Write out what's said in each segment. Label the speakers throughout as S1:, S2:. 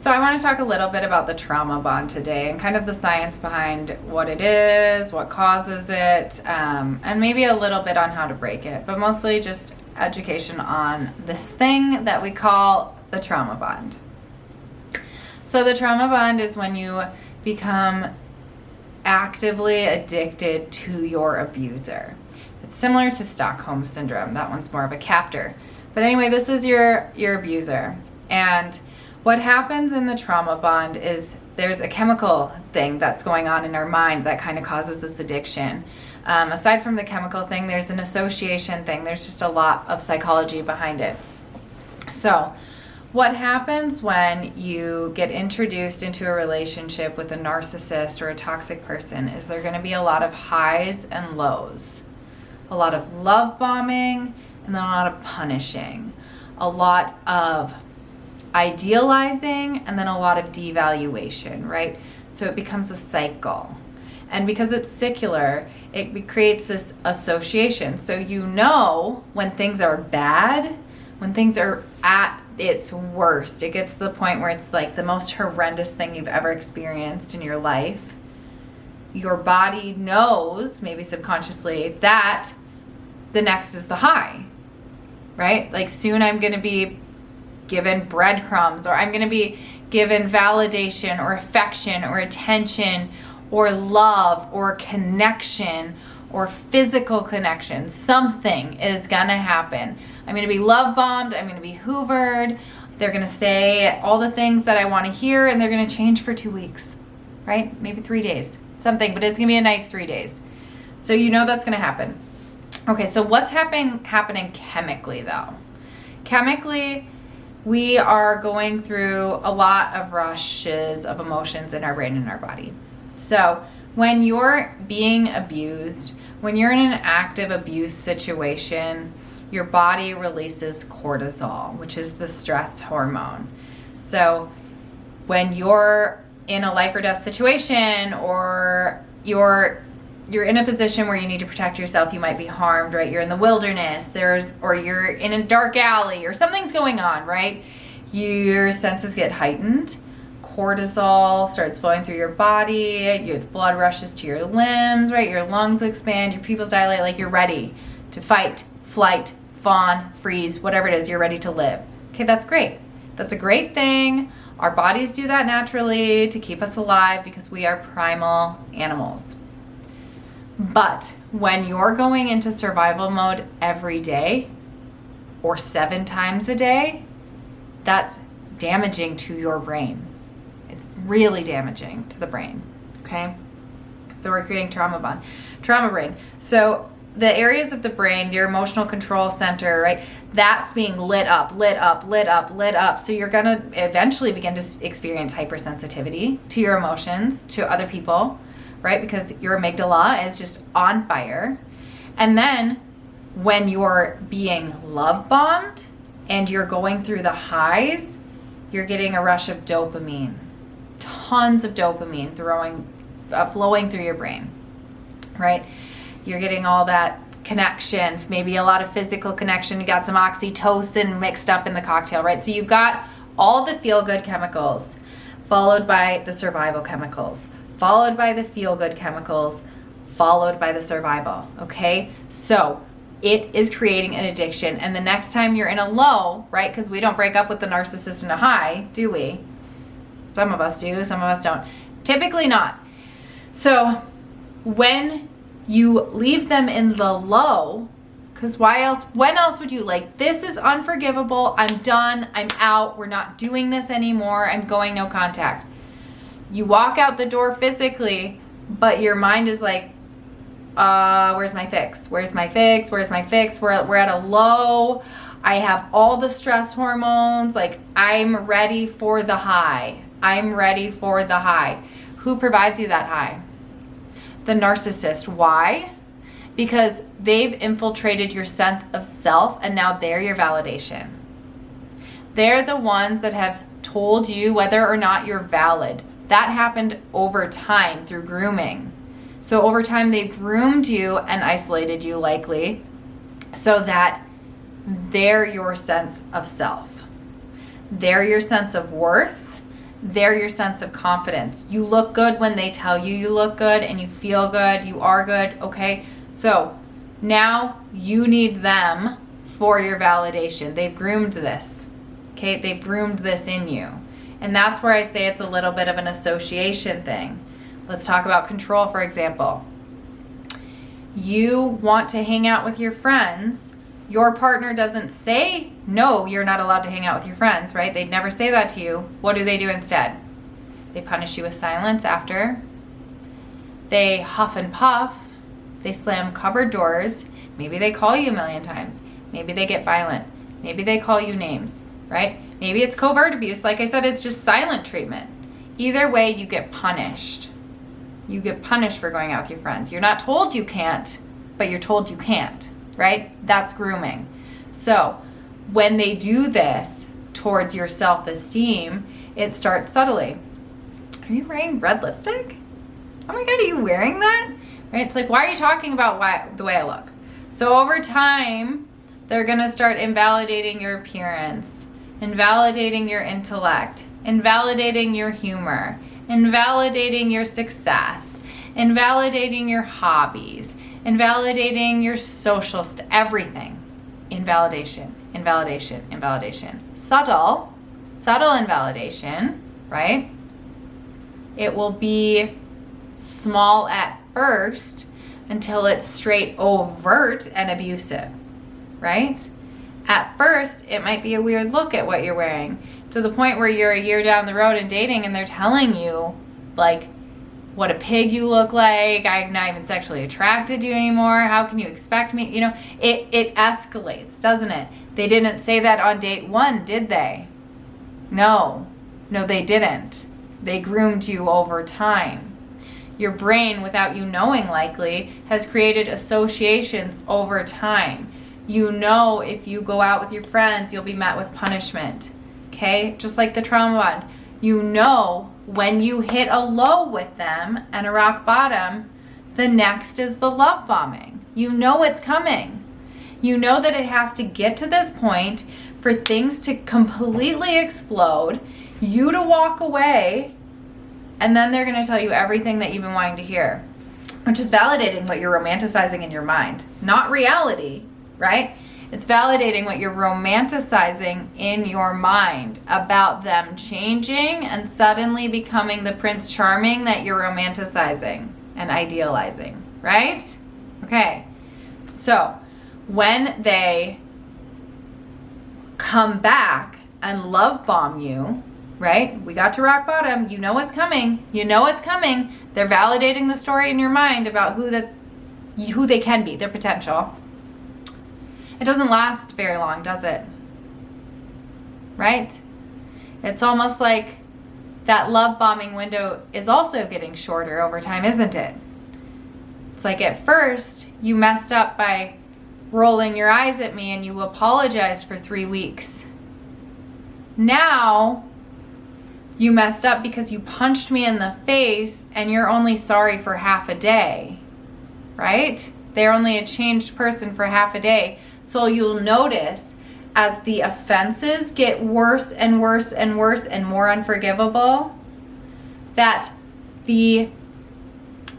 S1: So I want to talk a little bit about the trauma bond today and kind of the science behind what it is, what causes it, and maybe a little bit on how to break it, but mostly just education on this thing that we call the trauma bond. So the trauma bond is when you become actively addicted to your abuser. It's similar to Stockholm Syndrome. That one's more of a captor. But anyway, this is your abuser. And what happens in the trauma bond is there's a chemical thing that's going on in our mind that kind of causes this addiction. Aside from the chemical thing, there's an association thing. There's just a lot of psychology behind it. So what happens when you get introduced into a relationship with a narcissist or a toxic person is there are going to be a lot of highs and lows. A lot of love bombing and then a lot of punishing. A lot of idealizing and then a lot of devaluation, right? So it becomes a cycle. And because it's secular, it creates this association. So you know when things are bad, when things are at its worst, it gets to the point where it's like the most horrendous thing you've ever experienced in your life. Your body knows, maybe subconsciously, that the next is the high, right? Like soon I'm going to be given breadcrumbs, or I'm going to be given validation or affection or attention or love or connection or physical connection. Something is going to happen. I'm going to be love bombed. I'm going to be hoovered. They're going to say all the things that I want to hear, and they're going to change for 2 weeks, right? Maybe 3 days, something, but it's going to be a nice 3 days. So you know that's going to happen. Okay, so what's happening chemically though? Chemically, we are going through a lot of rushes of emotions in our brain and our body. So when you're being abused, when you're in an active abuse situation, your body releases cortisol, which is the stress hormone. So when you're in a life or death situation, or you're in a position where you need to protect yourself, you might be harmed, right? You're in the wilderness, or you're in a dark alley, or something's going on, right? Your senses get heightened. Cortisol starts flowing through your body. Your blood rushes to your limbs, right? Your lungs expand, your pupils dilate, like you're ready to fight, flight, fawn, freeze, whatever it is, you're ready to live. Okay, that's great. That's a great thing. Our bodies do that naturally to keep us alive because we are primal animals. But when you're going into survival mode every day or 7 times a day, that's damaging to your brain. It's really damaging to the brain, okay? So we're creating trauma brain. So the areas of the brain, your emotional control center, right? That's being lit up. So you're gonna eventually begin to experience hypersensitivity to your emotions, to other people, right? Because your amygdala is just on fire. And then when you're being love bombed and you're going through the highs, you're getting a rush of dopamine. Tons of dopamine flowing through your brain, right? You're getting all that connection, maybe a lot of physical connection. You got some oxytocin mixed up in the cocktail, right? So you've got all the feel-good chemicals, followed by the survival chemicals, followed by the feel-good chemicals, followed by the survival, okay? So it is creating an addiction. And the next time you're in a low, right? Because we don't break up with the narcissist in a high, do we? Some of us do, some of us don't. Typically not. So when you leave them in the low, because when else would you, like, this is unforgivable, I'm done, I'm out, we're not doing this anymore, I'm going no contact. You walk out the door physically, but your mind is like, where's my fix? Where's my fix? Where's my fix? We're at a low. I have all the stress hormones. Like, I'm ready for the high. I'm ready for the high. Who provides you that high? The narcissist. Why? Because they've infiltrated your sense of self, and now they're your validation. They're the ones that have told you whether or not you're valid. That happened over time through grooming. So over time, they groomed you and isolated you, likely, so that they're your sense of self. They're your sense of worth, They're your sense of confidence. You look good when they tell you you look good, and you feel good, you are good, okay? So now you need them for your validation. They've groomed this, okay? They've groomed this in you. And that's where I say it's a little bit of an association thing. Let's talk about control, for example. You want to hang out with your friends. Your partner doesn't say, no, you're not allowed to hang out with your friends, right? They'd never say that to you. What do they do instead? They punish you with silence after. They huff and puff. They slam cupboard doors. Maybe they call you a million times. Maybe they get violent. Maybe they call you names, right? Maybe it's covert abuse. Like I said, it's just silent treatment. Either way, you get punished. You get punished for going out with your friends. You're not told you can't, but you're told you can't, right? That's grooming. So when they do this towards your self-esteem, it starts subtly. Are you wearing red lipstick? Oh my God, are you wearing that? Right? It's like, why are you talking about the way I look? So over time, they're going to start invalidating your appearance, invalidating your intellect, invalidating your humor, invalidating your success, invalidating your hobbies, invalidating your social everything. Invalidation, invalidation, invalidation. Subtle invalidation, right? It will be small at first until it's straight overt and abusive, right? At first, it might be a weird look at what you're wearing, to the point where you're a year down the road and dating and they're telling you, like, what a pig you look like, I'm not even sexually attracted to you anymore, how can you expect me? You know, it escalates, doesn't it? They didn't say that on date one, did they? No, they didn't. They groomed you over time. Your brain, without you knowing likely, has created associations over time. You know, if you go out with your friends, you'll be met with punishment. Okay? Just like the trauma bond. You know, when you hit a low with them and a rock bottom, the next is the love bombing. You know it's coming. You know that it has to get to this point for things to completely explode, you to walk away, and then they're going to tell you everything that you've been wanting to hear, which is validating what you're romanticizing in your mind, not reality, right? It's validating what you're romanticizing in your mind about them changing and suddenly becoming the Prince Charming that you're romanticizing and idealizing, right? Okay, so when they come back and love bomb you, right? We got to rock bottom. You know it's coming. You know it's coming. They're validating the story in your mind about who they can be, their potential. It doesn't last very long, does it? Right? It's almost like that love bombing window is also getting shorter over time, isn't it? It's like at first you messed up by rolling your eyes at me and you apologized for 3 weeks. Now you messed up because you punched me in the face and you're only sorry for half a day, right? They're only a changed person for half a day. So you'll notice as the offenses get worse and worse and worse and more unforgivable, that the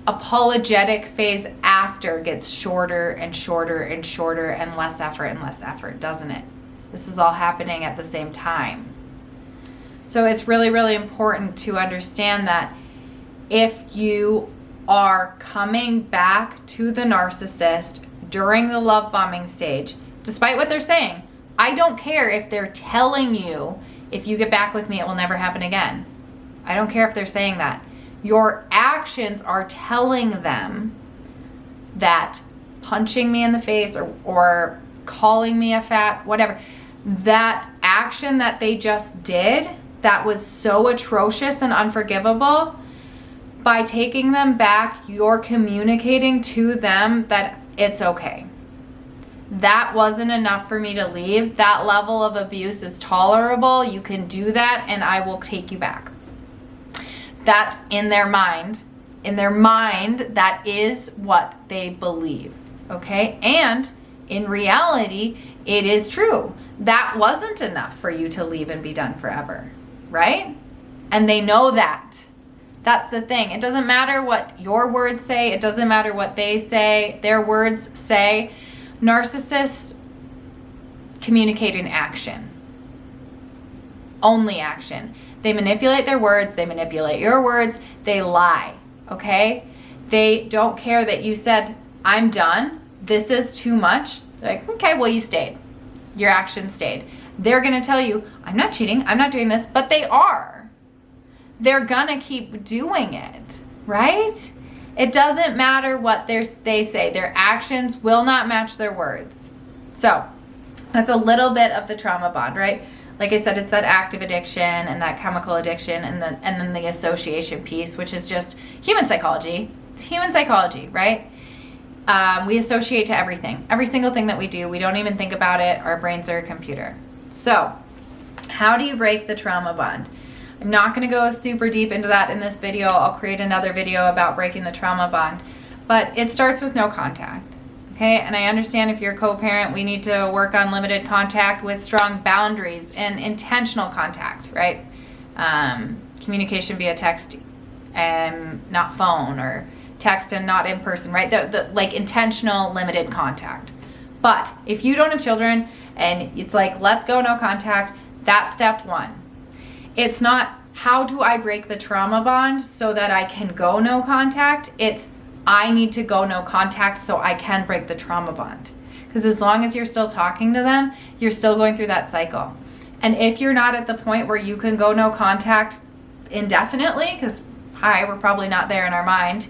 S1: apologetic phase after gets shorter and shorter and shorter and less effort, doesn't it? This is all happening at the same time. So it's really, really important to understand that if you are coming back to the narcissist during the love bombing stage, despite what they're saying, I don't care if they're telling you, if you get back with me, it will never happen again. I don't care if they're saying that. Your actions are telling them that punching me in the face or calling me a fat, whatever, that action that they just did, that was so atrocious and unforgivable, by taking them back, you're communicating to them that it's okay. That wasn't enough for me to leave. That level of abuse is tolerable. You can do that and I will take you back. That's in their mind. In their mind, that is what they believe. Okay? And in reality, it is true. That wasn't enough for you to leave and be done forever. Right? And they know that. That's the thing. It doesn't matter what your words say. It doesn't matter what they say. Their words say. Narcissists communicate in action. Only action. They manipulate their words. They manipulate your words. They lie. Okay? They don't care that you said, I'm done. This is too much. They're like, okay, well, you stayed. Your action stayed. They're going to tell you, I'm not cheating. I'm not doing this. But they are. They're going to keep doing it. Right? It doesn't matter what they say. Their actions will not match their words. So that's a little bit of the trauma bond, right? Like I said, it's that active addiction and that chemical addiction and then the association piece, which is just human psychology. It's human psychology, right? We associate to everything. Every single thing that we do, we don't even think about it. Our brains are a computer. So how do you break the trauma bond? I'm not going to go super deep into that in this video. I'll create another video about breaking the trauma bond. But it starts with no contact. Okay, and I understand if you're a co-parent, we need to work on limited contact with strong boundaries and intentional contact, right? Communication via text and not phone, or text and not in person, right? The like intentional limited contact. But if you don't have children and it's like, let's go no contact, that's step one. It's not, how do I break the trauma bond so that I can go no contact? It's, I need to go no contact so I can break the trauma bond. Because as long as you're still talking to them, you're still going through that cycle. And if you're not at the point where you can go no contact indefinitely, because we're probably not there in our mind,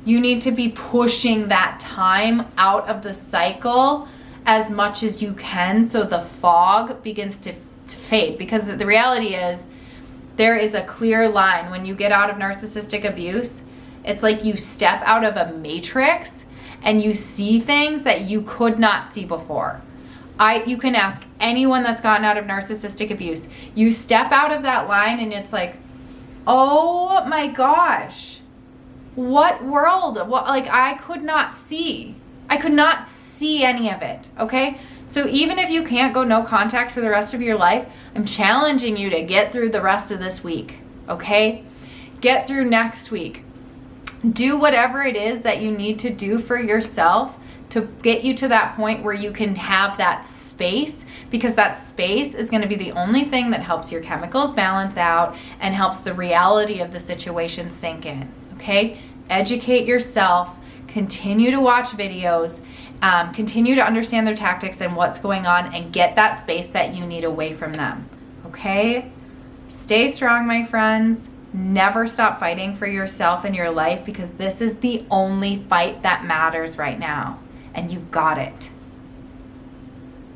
S1: you need to be pushing that time out of the cycle as much as you can so the fog begins to fade. Because the reality is, there is a clear line when you get out of narcissistic abuse. It's like you step out of a matrix and you see things that you could not see before. You can ask anyone that's gotten out of narcissistic abuse. You step out of that line and it's like, oh my gosh, what world? What, like, I could not see. I could not see any of it, okay? So even if you can't go no contact for the rest of your life, I'm challenging you to get through the rest of this week, okay? Get through next week. Do whatever it is that you need to do for yourself to get you to that point where you can have that space, because that space is going to be the only thing that helps your chemicals balance out and helps the reality of the situation sink in, okay? Educate yourself, continue to watch videos, continue to understand their tactics and what's going on, and get that space that you need away from them, okay? Stay strong, my friends. Never stop fighting for yourself and your life, because this is the only fight that matters right now, and you've got it.